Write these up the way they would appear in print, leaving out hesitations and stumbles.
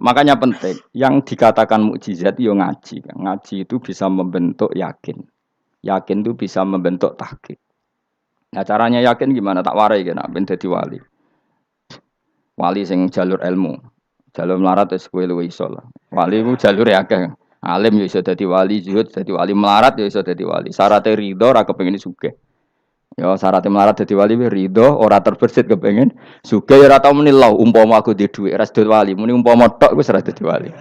Makanya penting. Yang dikatakan mukjizat yo ngaji. Ngaji itu bisa membentuk yakin. Yakin itu bisa membentuk tahqiq. Nah caranya yakin gimana? Tak warai kan ben dadi wali. Wali sing jalur ilmu. Jalur melarat wis kowe luwih iso lah. Wali ku jalur akeh. Alim ya iso dadi wali, zuhud dadi wali, melarat ya iso dadi wali. Syaratnya ridho ora kepengin sugih. Ya syaratnya melarat dadi wali ridho ora terbersit kepengin sugih ya ora tau muni lho umpama aku di dhuwit ora dadi wali, muni umpama tok wis ora dadi wali.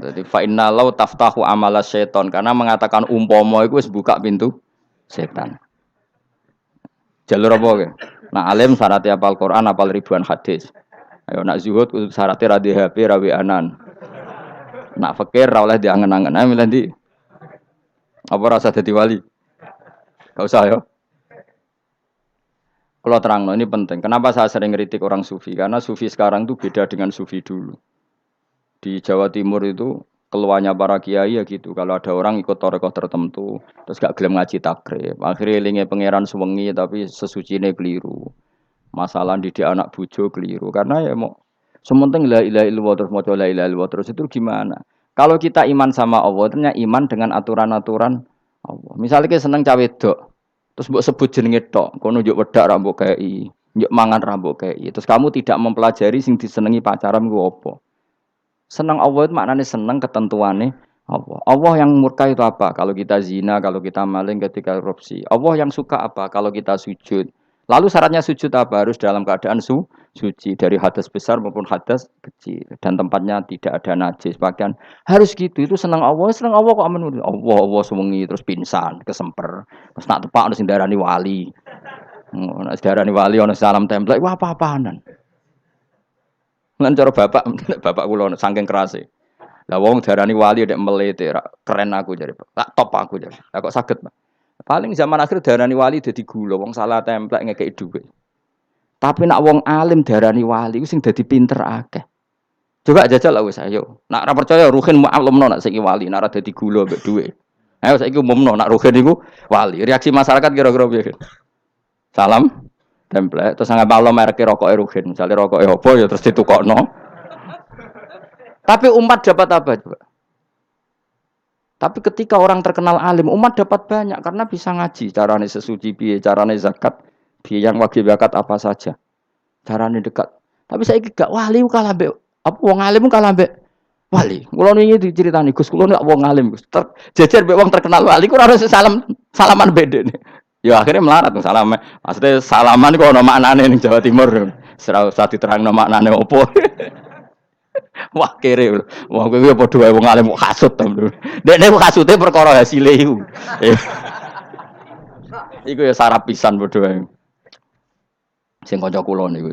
Jadi fa inna law taftahu amala syaiton karena mengatakan umpama iku wis buka pintu setan. Jalur apa ke? Nah alim syaratnya hafal Quran, hafal ribuan hadis. Ayo nak zuhud syaratnya ra di HP, ra anan. Nak fakir ra oleh diangen-angen. Ayo milih ndi? Apa rasa dadi wali? Gak usah ya. Kalau terang, ini penting. Kenapa saya sering kritik orang sufi? Karena sufi sekarang itu beda dengan sufi dulu. Di Jawa Timur itu keluarnya para kiai ya gitu. Kalau ada orang ikut torekoh tertentu, terus gak gelem ngaji takrib. Akhirnya elinge pangeran suwengi tapi sesucine keliru. Masalah didik anak bojo keliru. Karena ya mau sementing la ilaha illallah terus maca la ilaha illallah terus itu gimana? Kalau kita iman sama Allah, ternyata iman dengan aturan-aturan Allah. Misalnya kita seneng cawe wedok, terus mbok sebut jenenge tok, kono njuk wedak ra mbok kei, njuk mangan ra mbok kei. Terus kamu tidak mempelajari sing disenengi pacaran ku apa? Seneng Allah itu maknanya seneng ketentuannya Allah. Allah yang murka itu apa? Kalau kita zina, kalau kita maling, ketika korupsi. Allah yang suka apa? Kalau kita sujud. Lalu syaratnya sujud apa? Harus dalam keadaan suci dari hadas besar maupun hadas kecil dan tempatnya tidak ada najis. Bahkan harus gitu. Itu seneng Allah kok aman. Allah sewengi terus pingsan, kesemper. Terus nak tepak ono sing darani wali. Ono darani wali ono salam template. Wah apa-apaanan. Lan cara bapak kula saking kerase. Lah wong darani wali nek melete keren aku jare. Tak top aku jare. Lah kok saged, Pak? Paling zaman akhir darani wali dadi gula, wong salah templek ngekeki dhuwit. Tapi nak wong alim darani wali ku sing dadi pinter akeh. Coba jajal lah wis ayo. Nak ora percaya Ruhin mu'allimno nak saiki wali, nak ora dadi gula mbek dhuwit. Ayo saiki umumno nak Ruhin iku wali. Reaksi masyarakat kira-kira piye? Salam template terus nggak malam merek rokoke Ruhin. Misale rokoke apa ya terus ditukokno. Tapi umat dapat apa coba? Tapi ketika orang terkenal alim, umat dapat banyak karena bisa ngaji. Carane sesuci piye, carane zakat, piye yang wajib zakat apa saja. Carane dekat. Tapi saya gak wali kalah mbek apa wong alim kalah mbek wali. Kula niki diceritani Gus, kula nek wong alim Gus. Jejer mbek wong terkenal wali ku ora harus salaman bedene. Ya akhirnya melarat salam. Maksudnya salaman kok ono maknane ning Jawa Timur. Ora usah diterangno maknane opo. Wah kere, wah kowe padha wae wong alim kok kasut to. Dekne kok kasute perkara hasile iku. Iku ya sarap pisan padha wae. Sing kanca kula niku.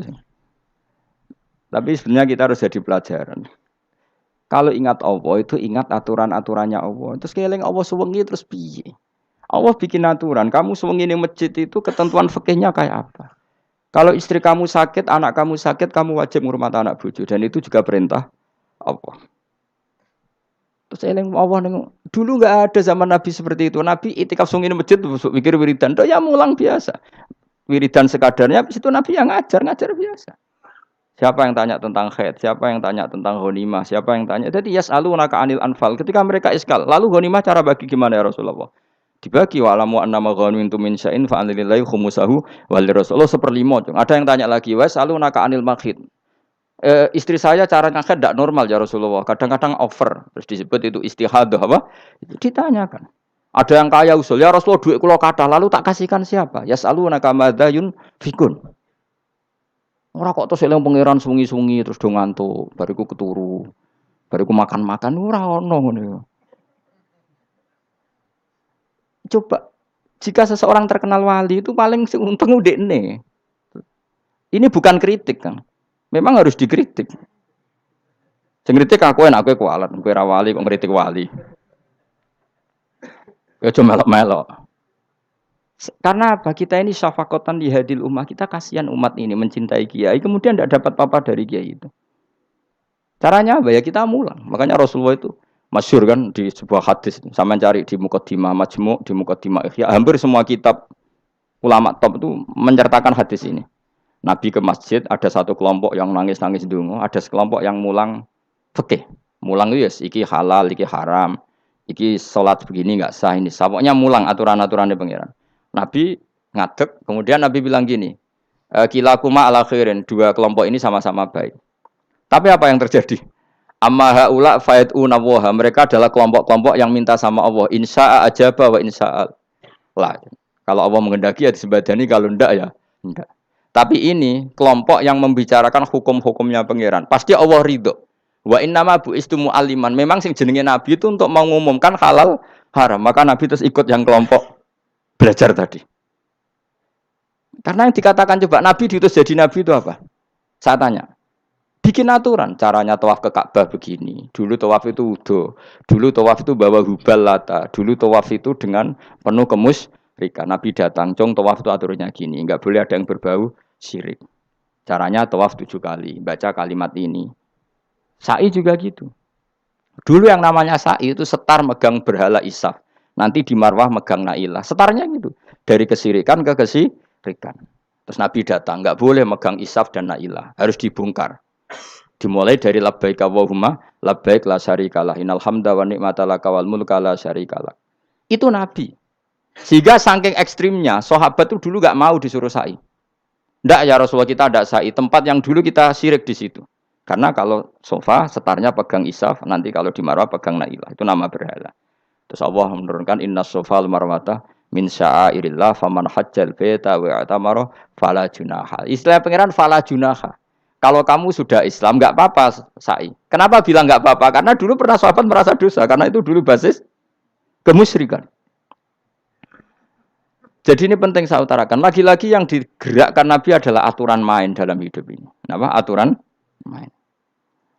Tapi sebenarnya kita harus jadi pelajaran. Kalau ingat Allah itu ingat aturan-aturannya Allah. Terus keling Allah suwengi terus piye? Allah bikin aturan. Kamu suwengi ning masjid itu ketentuan fikihnya kayak apa? Kalau istri kamu sakit, anak kamu sakit, kamu wajib ngurmat anak bojo dan itu juga perintah Allah. Terus eling Allah dulu enggak ada zaman Nabi seperti itu. Nabi itikaf sungi di masjid pikir wiridan, ya mulang biasa. Wiridan sekadarnya habis itu Nabi yang ngajar biasa. Siapa yang tanya tentang haid, siapa yang tanya tentang ghanimah, siapa yang tanya. Jadi yas'alunaka 'anil anfal. Ketika mereka iskal, lalu ghanimah cara bagi gimana ya Rasulullah? Dibagi wa alamu annama ghanimtum min syai'in fa anlillahi khumusahu wal Rasulullah 1/5. Ada yang tanya lagi, was'alunaka 'anil makhid. Istri saya cara ngakad tidak normal ya Rasulullah. Kadang-kadang over. Terus disebut itu istihadah apa? Ditanyakan. Ada yang kaya usul, ya Rasulullah duit kula kathah lalu tak kasihkan siapa? Yas'alunaka madza yunfikun. Ora kok terus eling pangeran sungi-sungi terus do ngantuk, bariku keturu. Bariku makan-makan ora ono ngono. Coba jika seseorang terkenal wali itu paling untung udekne. Ini bukan kritik kan. Memang harus dikritik. Sing kritik aku enak kowe kualat, kowe ra wali kok ngritik wali. Ya cuma melok-melok. Karena apa? Kita ini syafaqatan di hadil ummah, kita kasihan umat ini mencintai kiai, kemudian tidak dapat apa-apa dari kiai itu. Caranya apa ya? Kita mulang. Makanya Rasulullah itu masyhur kan di sebuah hadis, sama cari di Muqaddimah Majmu', di Muqaddimah Ihya, hampir semua kitab ulama top itu menceritakan hadis ini. Nabi ke masjid, ada satu kelompok yang nangis-nangis ndonga, ada sekelompok yang mulang fikih. Mulang itu ya, iki halal, iki haram, iki sholat begini nggak sah ini. Pokoknya mulang aturan-aturannya pangeran. Nabi ngadeg, kemudian Nabi bilang gini, kilakuma ala khairin, dua kelompok ini sama-sama baik. Tapi apa yang terjadi? Amma haula fa'iduna wa, mereka adalah kelompok-kelompok yang minta sama Allah, insya'a ajaba wa insya'al. Lah, kalau Allah menghendaki ya disembadani, kalau ndak ya ndak. Tapi ini kelompok yang membicarakan hukum-hukumnya pangeran. Pasti Allah ridho. Wa innama bu'istu mu'alliman. Memang sing jenenge Nabi itu untuk mengumumkan halal haram. Maka Nabi terus ikut yang kelompok belajar tadi. Karena yang dikatakan coba Nabi diutus jadi Nabi itu apa? Saya tanya. Bikin aturan, caranya tawaf ke Ka'bah begini. Dulu tawaf itu wudu. Dulu tawaf itu bawa hubal lata. Dulu tawaf itu dengan penuh kemusyrikan. Nabi datang, cong tawaf itu aturannya gini. Enggak boleh ada yang berbau syirik. Caranya tawaf 7 kali. Baca kalimat ini. Sa'i juga gitu. Dulu yang namanya sa'i itu setar megang berhala Isaf. Nanti di Marwah megang Nailah. Setarnya gitu. Dari kesirikan ke kesirikan. Terus Nabi datang, enggak boleh megang Isaf dan Nailah. Harus dibongkar. Dimulai dari labbaik Allahumma labbaik la syarikalah innal hamda wa ni'mata laka wal mulka la syarikalah. Itu Nabi. Sehingga saking ekstrimnya sahabat itu dulu enggak mau disuruh sa'i. Ndak ya Rasulullah, kita ndak sa'i, tempat yang dulu kita syirik di situ. Karena kalau sofa setarnya pegang Isaf, nanti kalau di Marwah pegang Nailah. Itu nama berhala. Terus Allah menurunkan innas sofal marwata min sya'airillah faman hajjal baita wa i'tamara fala junaha. Istilah pangeran fala junaha. Kalau kamu sudah Islam, nggak apa-apa, sa'i. Kenapa bilang nggak apa-apa? Karena dulu pernah sahabat merasa dosa, karena itu dulu basis kemusyrikan. Jadi ini penting saya utarakan. Lagi-lagi yang digerakkan Nabi adalah aturan main dalam hidup ini. Apa? Aturan main.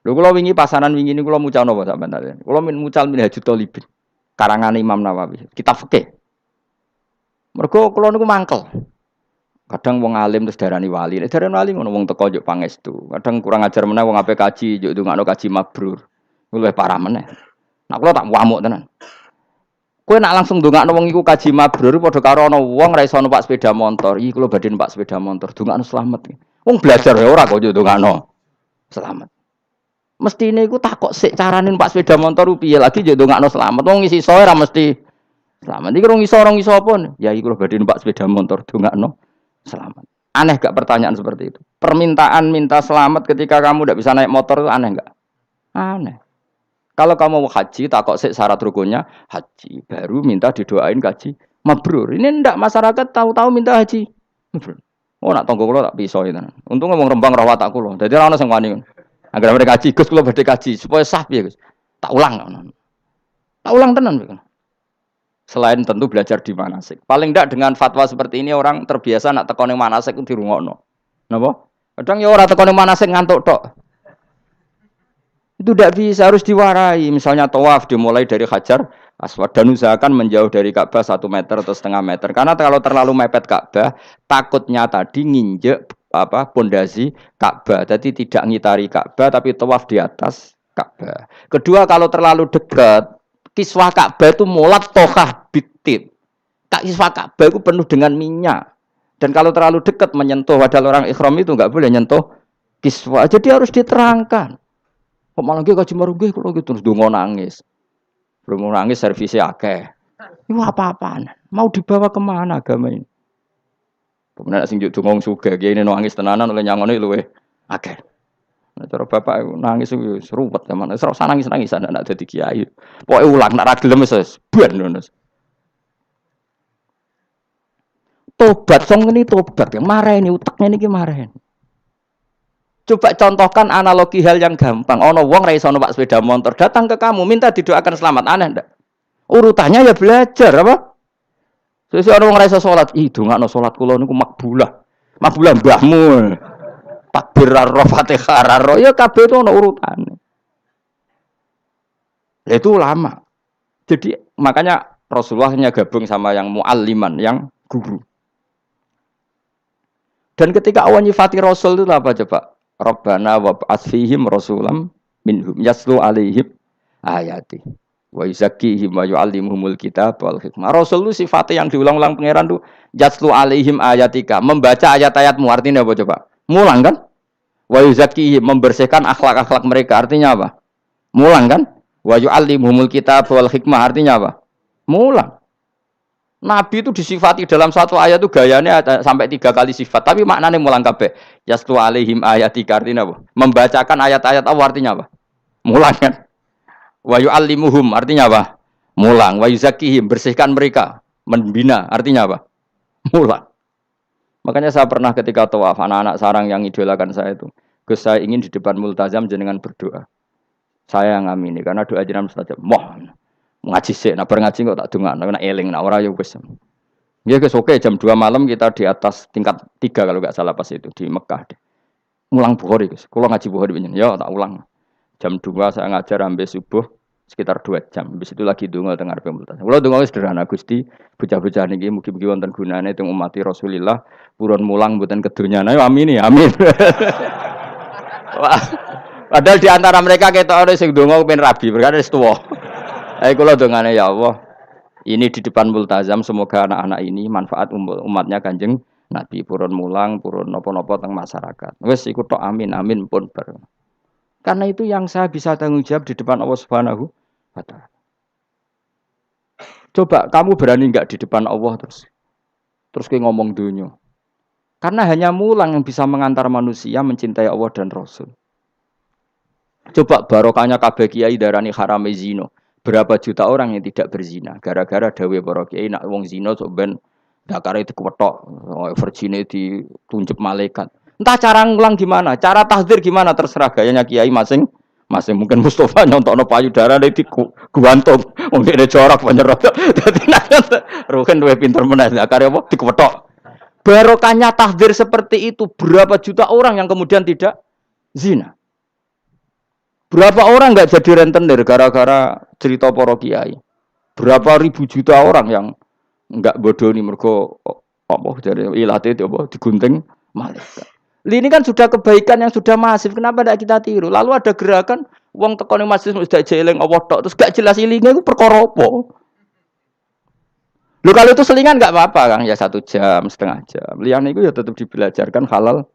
Lho kula wingi pasanan wingi niku kula mucal napa sampean ta? Kula mucal Minhajut Thalibin. Karangan Imam Nawawi. Kitab fikih. Mergo kula niku mangkel. Kadang wong alim terus darani wali. Nek darani wali ngono wong teko njuk pangestu. Kadang kurang ajar meneh wong ape kaji njuk ndongakno kaji mabrur. Luwih parah meneh. Nah kula tak wamuk tenan. Kowe nak langsung ndongakno wong iku kaji mabrur padha karo ana wong ra iso numpak sepeda motor. Iki kula badhe numpak sepeda motor, ndongakno slamet. Wong belajar ya ora kok njuk ndongakno slamet. Mestine iku takok sik carane numpak sepeda motor piye lagi njuk ndongakno slamet. Wong isi iso ora mesti slamet. Iki rong iso apa? Ya iki kula badhe numpak sepeda motor ndongakno selamat. Aneh gak pertanyaan seperti itu? Permintaan minta selamat ketika kamu tidak bisa naik motor itu aneh gak? Aneh. Kalau kamu mau haji, takok sik syarat rukunnya haji, baru minta didoain haji mabrur. Ini ndak masyarakat tahu-tahu minta haji mabrur. Oh nak tonggo kula tak piso itu. Untung ngomong Rembang rawat tak kula. Dadi ora ono sing wani. Agar mereka haji, Gus kula badhe haji supaya sah piye, Gus. Tak ulang. Tak ulang tenan piye. Selain tentu belajar di manasik. Paling tidak dengan fatwa seperti ini orang terbiasa nak teko ning manasik ku dirungokno. Napa? Kadang ya ora teko ning manasik ngantuk tok. Itu tidak bisa, harus diwarai. Misalnya tawaf dimulai dari Hajar Aswad dan usahakan menjauh dari Ka'bah 1 meter atau setengah meter. Karena kalau terlalu mepet Ka'bah, takutnya tadi nginjek pondasi Ka'bah. Jadi tidak ngitari Ka'bah tapi tawaf di atas Ka'bah. Kedua, kalau terlalu dekat, kiswah Ka'bah itu mulat tohah bitit. Kiswah Ka'bah itu penuh dengan minyak. Dan kalau terlalu dekat menyentuh, padahal orang ikhram itu enggak boleh nyentuh kiswah. Jadi harus diterangkan. Kok malah nggih kaji marung nggih kula terus ndonga nangis. Ndonga nangis servisnya akeh. Itu apa-apaan? Mau dibawa kemana agama ini? Kemudian sing njuk ndonga sugih iki nangis tenanan oleh nyangone luwih akeh. Nah, cara bapak nangis itu seruwet zaman. Wis ora nangis-nangis anak dadi kiai. Pokoke ulang nek ra gelem wis ben ngono. Tobat song ngene tobat, mareni utekne niki mareni. Coba contohkan analogi hal yang gampang. Ono wong ra iso numpak sepeda motor, datang ke kamu minta didoakan selamat, aneh ndak? Urutannya ya belajar apa? Sesuk ono wong ra iso salat, ih dongakno salat kula niku makbulah. Makbulah mbahmu. Takbir ar Fatihah ar ya kabeh itu ono urutane. Itu lama. Jadi makanya Rasulullah hanya gabung sama yang mualliman, yang guru. Dan ketika awan nyifati Rasul itu apa coba? Rabbana wab'ats fihim rasulam minhum yaslu alaihim ayati wa yuzakkihim wa yu'allimuhumul kitab wal hikmah. Rasul itu sifatnya yang diulang-ulang pangeran itu yaslu alaihim ayatika, membaca ayat-ayatmu. Artinya apa coba? Mulang kan? Wa yuzakki membersihkan akhlak-akhlak mereka. Artinya apa? Mulang kan? Wa yu'allimuhumul kitab wal hikmah. Artinya apa? Mulang. Nabi itu disifati dalam satu ayat itu gayanya ada sampai 3 kali sifat. Tapi maknanya mulang kabeh. Yaslu alaihim ayatika artinya apa? Membacakan ayat-ayat Allah artinya apa? Mulang kan? Wa yu'allimuhum artinya apa? Mulang. Wa yuzakkihim bersihkan mereka. Membina artinya apa? Mulang. Makanya saya pernah ketika tawaf anak-anak sarang yang idolakan saya itu, Gus saya ingin di depan multazam jenengan berdoa. Saya yang amini karena doa jenengan mustajab. Ngaji sih, nah ngaji kok tak dongakno, nak eling, nak ora ya Gus. Ya Gus oke jam 2 malam kita di atas tingkat 3 kalau enggak salah pas itu di Mekah. Mulang Bukhari Gus. Kula ngaji Bukhari pinjen. Ya tak ulang. Jam 2 saya ngajar sampai subuh sekitar 2 jam. Habis itu lagi donga teng arep multazam. Kula donga sederhana Gusti, bocah-bocah niki mugi-mugi wonten gunane teng umat Rasulillah, purun mulang mboten kedunyane. Amin ya, amin. Padahal di antara mereka ketok ora sing donga pengen rabi, berkata wis tuwa. Ayo kula dongane ya Allah. Ini di depan multazam semoga anak-anak ini manfaat umatnya Kanjeng Nabi purun mulang, purun napa-napa teng masyarakat. Wis iku tok amin amin pun bar. Karena itu yang saya bisa tanggung jawab di depan Allah Subhanahu wa taala. Coba kamu berani enggak di depan Allah terus kayak ngomong dunia. Karena hanya mulang yang bisa mengantar manusia mencintai Allah dan Rasul. Coba barokahnya kabeh kiai darani harame zina. Berapa juta orang yang tidak berzina gara-gara dawe para kiai nak wong zina sok ben dakare dikwetok, virgine ditunjuk malaikat. Entah cara ngulang gimana, cara tahdzir gimana terserah gayanya kiai masing-masing. Mungkin Mustafa nyontokno payudara nek diguantung wong dene jorok penyerot. Dadi nek ruhen duwe pinter meneh dakare apa dikwetok. Barokahnya tahdzir seperti itu berapa juta orang yang kemudian tidak zina. Berapa orang enggak jadi rentenir gara-gara cerita para kiai. Berapa ribu juta orang yang enggak bodoni mergo apa jadi ilate itu apa digunting malaikat. Ini kan sudah kebaikan yang sudah masif. Kenapa tidak kita tiru? Lalu ada gerakan wong teko ning masjid sudah jeling Allah tok terus gak jelas ilinge iku perkara apa? Lho kalau itu selingan enggak apa-apa Kang ya 1 jam, setengah jam. Liyane iku ya tetap dibelajarkan halal.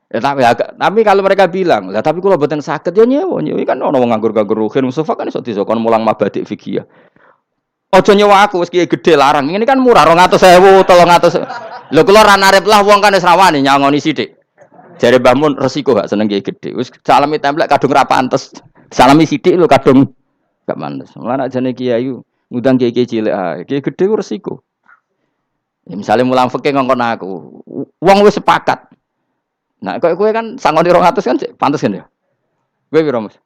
Ya, tapi kalau mereka bilang, lah tapi kalau boten sakit ya nyewa kan ono wong nganggur-nganggur ruhin Mustafa kan iso disokon mulang mabadik fikih ya. Aja nyewa aku wis kiye gedhe larang. Ini kan murah 200.000, 300. Lho kula ra narep lah wong kan wis rawani nyangoni sithik. Jare Mbah Mun resiko gak seneng kiye gedhe. Wis salami templek kadung ra pantes. Salami sithik lho kadung gak pantes. Mulane jane kiai ngundang kiye cilik ae. Kiye gedhe ku resiko. Ya misale mulang fikih ngongkon aku. Wong wis sepakat. Nah, kowe kan sangoni 200 kan pantes kan ya? Kowe piro, Mas?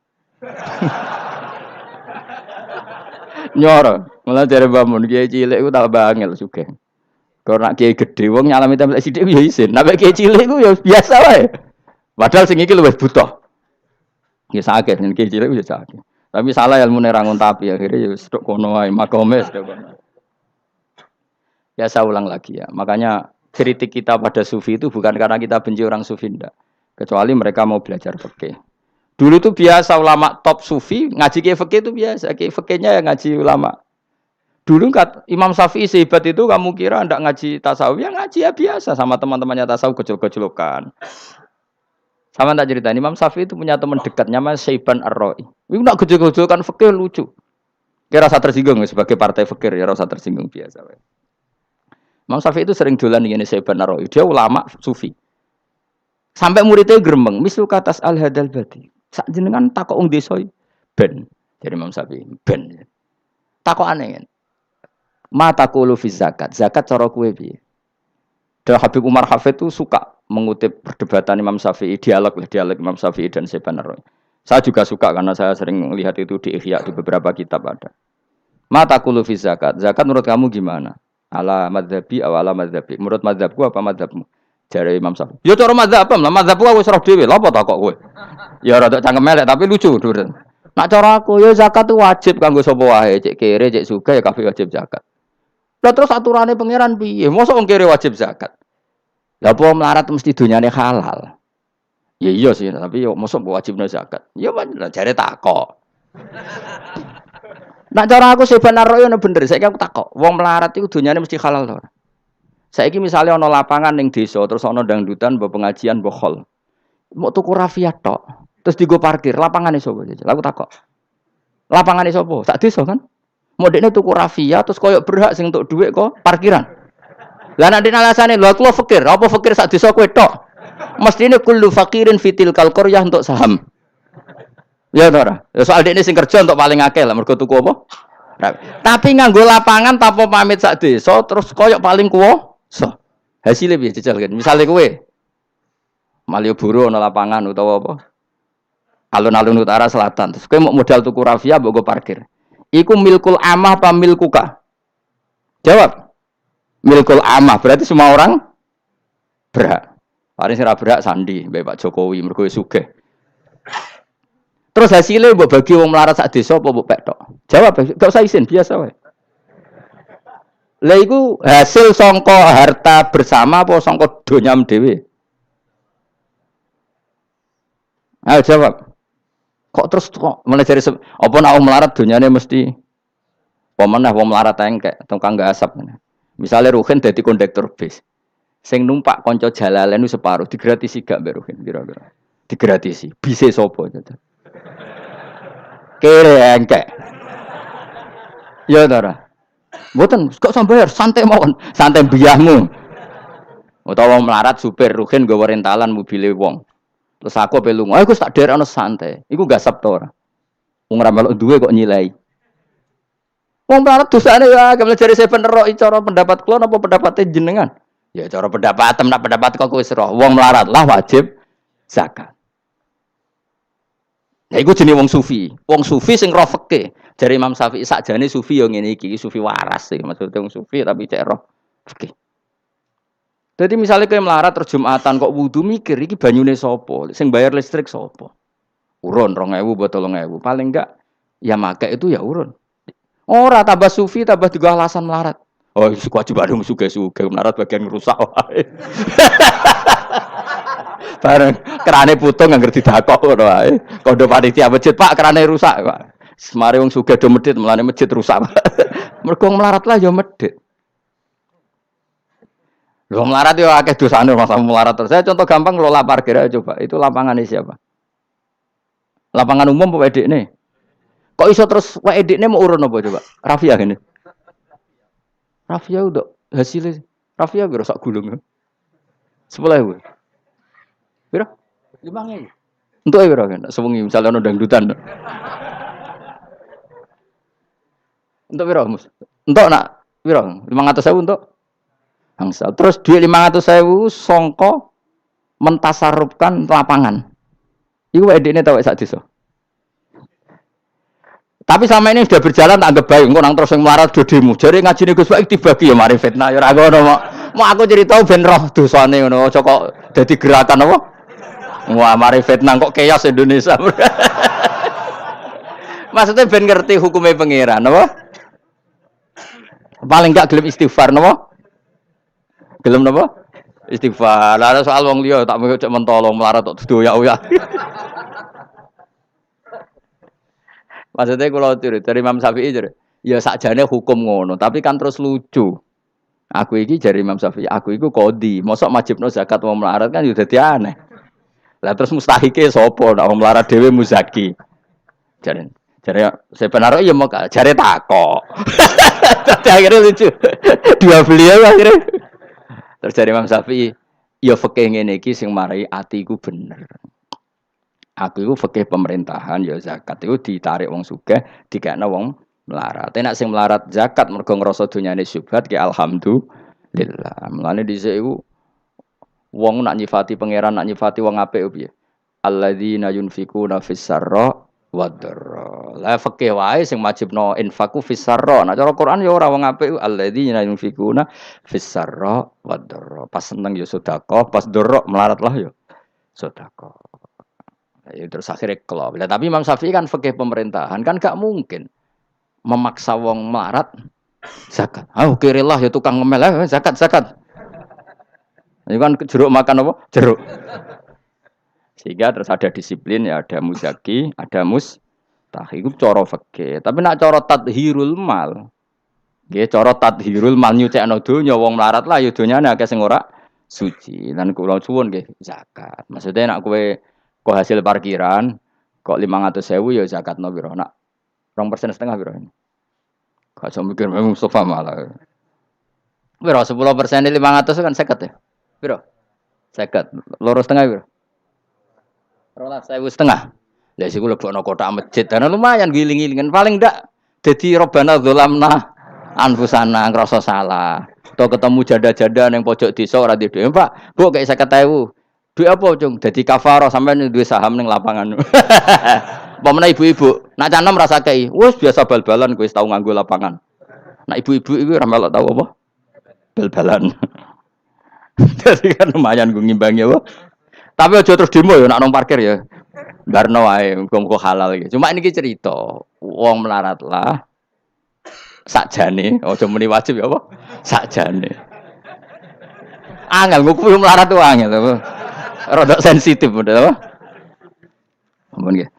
Nyoro, malah jare bangun kiai cilik iku tak bangel sugih. Kok nak kiai gedhe wong nyalami templek sithik ya isin. Nek kiai cilik iku ya biasa wae. Padahal sing iki luwih butuh. Ya sakit nek kiai cilik ya sakit. Tapi salah ilmune ra ngontapi akhirnya ya wis tok kono wae makome tok kono. Ya saya ulang lagi ya. Makanya kritik kita pada sufi itu bukan karena kita benci orang sufi enggak. Kecuali mereka mau belajar fikih. Dulu tuh biasa ulama top sufi ngaji kiai fikih itu biasa. Kiai fikihnya yang ngaji ulama. Dulu Imam Syafi'i sehebat itu kamu kira enggak ngaji tasawuf? Ya ngaji ya biasa sama teman-temannya tasawuf gejol-gejolokan. Sama tak ceritain Imam Syafi'i itu punya teman dekat namanya Syaiban Ar-Ra'i. Itu enggak gejol-gejolokan fikih lucu. Kira rasa tersinggung sebagai partai fikih ya rasa tersinggung biasa. Imam Syafi'i itu sering dolan ngene Syaiban Ar-Ra'i. Dia ulama sufi. Sampai muridnya gremeng, mislu katas al-hadal badi. Sak jenengan takok wong desa ben. Dari Imam Syafi'i, ben. Takokane kan. Mata qulu fi zakat. Zakat cara kowe piye? Dan Habib Umar Hafid itu suka mengutip perdebatan Imam Syafi'i, dialog Imam Syafi'i dan Syaiban Ar-Ra'i. Saya juga suka karena saya sering melihat itu di Ihya di beberapa kitab ada. Mata qulu fi zakat. Zakat menurut kamu gimana? Ala madzhabi aw ala madzhabi. Menurut madzhabku apa madzhabmu? Jare Imam Syafi'i. Ya cara madzhab lah, madzhabku aku wis roh dhewe. Lha apa tak kok kowe? Ya rada cangkem elek tapi lucu, Dur. Nak cara aku ya zakat itu wajib kanggo sapa wae, cek kere, cek sugih ya kabeh wajib zakat. Lah terus aturane pangeran piye? Mosok wong kere wajib zakat. Lah apa melarat mesti dunyane halal. Ya iya sih, tapi yo mosok wajibna zakat. Ya jare takok. Nak cara aku Syaiban Ar-Ra'i ono bener, saiki aku takok. Wong melarat iku dunyane mesti halal to. Saiki misalnya ana lapangan ning desa terus ana dangdutan mbok pengajian mbok hol. Mau tuku rafia tok. Terus digo parkir, lapangane sapa? Aku takok. Lapangane sapa? Sak desa kan? Modekne tuku rafia terus koyo berhak sing entuk dhuwit kok parkiran. Lah nek dene alasane lho aku fakir, apa fakir sak desa kowe tok? Mestine kullu fakirin fitil qaryah untuk saham. Ya ta ora? Ya soal dekne sing kerja untuk paling akeh lah mergo tuku apa? Tapi nganggo lapangan tanpa pamit sak desa terus koyo paling kuwasa. Hasilnya piye jajal kan? Misale kowe Malioboro ana lapangan utawa apa? Alun-alun utara selatan. Terus kowe mau modal tuku rafia mbok go parkir. Iku milkul amah apa milkuka? Jawab. Milkul amah berarti semua orang berhak. Paling sing ora berhak sandi mbek Pak Jokowi mergo sugih. Terus hasilnya mbok bagi wong melarat sak desa apa mbok pek tok? Jawab, gak usah izin, biasa wae. Lah iku hasil sangka harta bersama apa sangka donyam dhewe? Ayo jawab. Kok terus kok mulai dari apa nak wong melarat donyane mesti pemenah wong melarat engkek tukang gasap. Misalnya Ruhin dadi kondektur bis. Sing numpak kanca jalalen separuh digratisi gak mbek Ruhin kira-kira. Digratisi. Bise sapa jajal. Kere engkek. Ya ora. Mboten kok sambayar santai mawon, santai biahmu. Utawa melarat supir Ruhin nggawa rentalan mobile wong. Terus aku ape lunga, aku tak derekno santai. Iku gasap to ora. Wong ora melok duwe kok nyilai. Wong melarat dosane ya gamel jare saya bener kok cara pendapat kula napa pendapate jenengan? Ya cara pendapat nak pendapat kok wis roh. Wong melarat lah wajib zakat. Nah iku jenenge wong sufi. Wong sufi sing roh fikih. Jare Imam Syafi'i sakjane sufi yo ngene iki, sufi waras sih maksudnya wong sufi tapi cek roh fikih. Jadi misalnya kayak melarat terus Jumatan kok wudu mikir iki banyune sapa? Sing bayar listrik sapa? Urun 2.000 botol 3.000. Paling enggak ya make itu ya urun. Ora tambah sufi tambah juga alasan melarat. Oh, kewajiban dong suge-suge melarat bagian rusak wae. Bareng kerane putung ngerti didakok ngono wae. Kondo panitia masjid, Pak, kerane rusak, Pak. Semare wong sugih do medhit, melane masjid rusak. Mergo melarat lah ya medhit. Lho melarat yo akeh dosane masa melarat terus. Saya contoh gampang ngelola parkir aja coba. Itu lapangan ini siapa? Lapangan umum apa edekne? Kok iso terus wae edekne mau urun apa coba? Rafia gini. Rafia udah hasilnya. Rafia biro sak gulung. 10.000. Biro? 5.000. Untuk biro kan? Sewengi misalnya ono dangdutan. Untuk biro mus. Untuk nak biro 500.000 untuk bangsa. Terus duit 500.000 songko mentasarufkan lapangan. Iku edekne tau sak desa. Tapi sama ini sudah berjalan tak anggap baik. Engko nang terus yang melarat do demo. Jare ngajine Gus Baik dibagi ya mari fitnah ya ora ngono mau aku cerita ben roh dosane ngono. Aja kok dadi gerakan apa? Wah, mari fitnah kok chaos Indonesia. Maksudnya ben ngerti hukumnya pangeran apa? Paling enggak gelem istighfar napa? Gelem napa? Istighfar. Lah soal wong liya tak cek mentolo melarat tok doyak-oyak. Maksudnya kalau dari Imam Syafi'i ya sakjane hukum ngono, tapi kan terus lucu. Aku iki dari Imam Syafi'i, aku iku qadhi, mosok wajibno zakat wong melarat kan ya dadi aneh. Lah terus mustahike sapa nek wong melarat dhewe muzaki. Jare sebenarnya ya mau jare takok. Tapi akhirnya lucu. Dua beliau akhirnya. Terus dari Imam Syafi'i, ya fikih ngene iki sing marai atiku bener. Aku itu fikih pemerintahan ya zakat itu ditarik wong sugih dikekno wong melarat. Nek sing melarat zakat mergo ngrasa donyane syubhat ki alhamdulillah. Mulane dhisik iku wong nak nyifati pangeran nak nyifati wong apik piye? Alladzina yunfikuna fis sarra wad dharra. La fikih wae sing wajibno infaku fis sarra. Nah cara Quran ya ora wong apik alladzina yunfikuna fis sarra wad dharra. Pas seneng ya sedekah, pas dharra melarat lah ya sedekah. Ya, terus akhirnya kelop. Tapi Imam Syafi'i kan fikih pemerintahan kan gak mungkin memaksa wong melarat zakat. Kirilah ya tukang ngemel zakat. Ini kan jeruk makan apa? Jeruk. Sehingga terus ada disiplin ya, ada muzaki, ada mustahik. Itu cara fikih. Tapi nak cara tadhirul mal Nggih cara tathirul man nyucikno donya wong melarat lah ya donyane akeh sing ora suci. Lan kula suwun nggih zakat. Maksudnya nek kok hasil parkiran kok 500.000 ya zakatno piro? Nak 2,5% piro? Gak usah mikir memang Mustafa malah. Piro 10% 500 kan 50 ya? Piro? 50. Loro setengah piro? 12.500. Lah sik kula lebokno kotak masjid. Karena lumayan giling-gilingan paling ndak dadi robana dzalamna anfusana ngrasa salah. Atau ketemu janda-janda ning pojok desa ora duwe dhuwit. Pak, Bu kayak 50.000. Duit apa, Cung? Dadi kafarah sampean duwe saham ning lapangan. Pemene ibu-ibu, nak canem rasa kei. Wes biasa bal-balan kowe wis tau nganggo lapangan. Nak ibu-ibu iku ora melok tau apa? Bal-balan. Jadi kan lumayan gue ngimbangi apa. Tapi aja terus demo ya nak nang parkir ya. Barno wae muga-muga halal iki. Cuma ini cerita, wong melarat lah sakjane, aja muni wajib ya apa? Sakjane. Angel nguku melarat tuh angel apa? Rodok sensitif udah apa? Ampun nggih.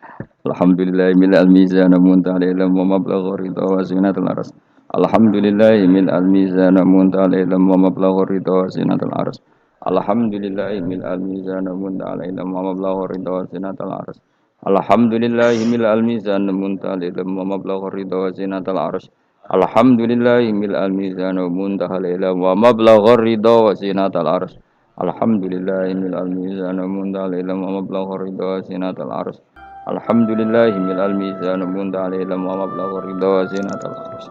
Alhamdulillah mil al-mizan muntaha ilmu wa mablagh ridha wa zinatul arsy. Alhamdulillah mil al-mizan muntaha ilmu wa mablagh ridha wa zinatul arsy. Alhamdulillah mil al-mizan muntaha ilmu wa mablagh ridha wa zinatul arsy. Alhamdulillah mil al-mizan muntaha ilmu wa mablagh ridha wa zinatul arsy. Alhamdulillah mil al-mizan muntaha ilmu wa mablagh ridha wa zinatul arsy. Alhamdulillah mil al-mizan muntaha ilmu wa mablagh ridha wa zinatul arsy. Alhamdulillah mil al-mizan muntaha ilmu wa mablagh ridha wa zinatul arsy.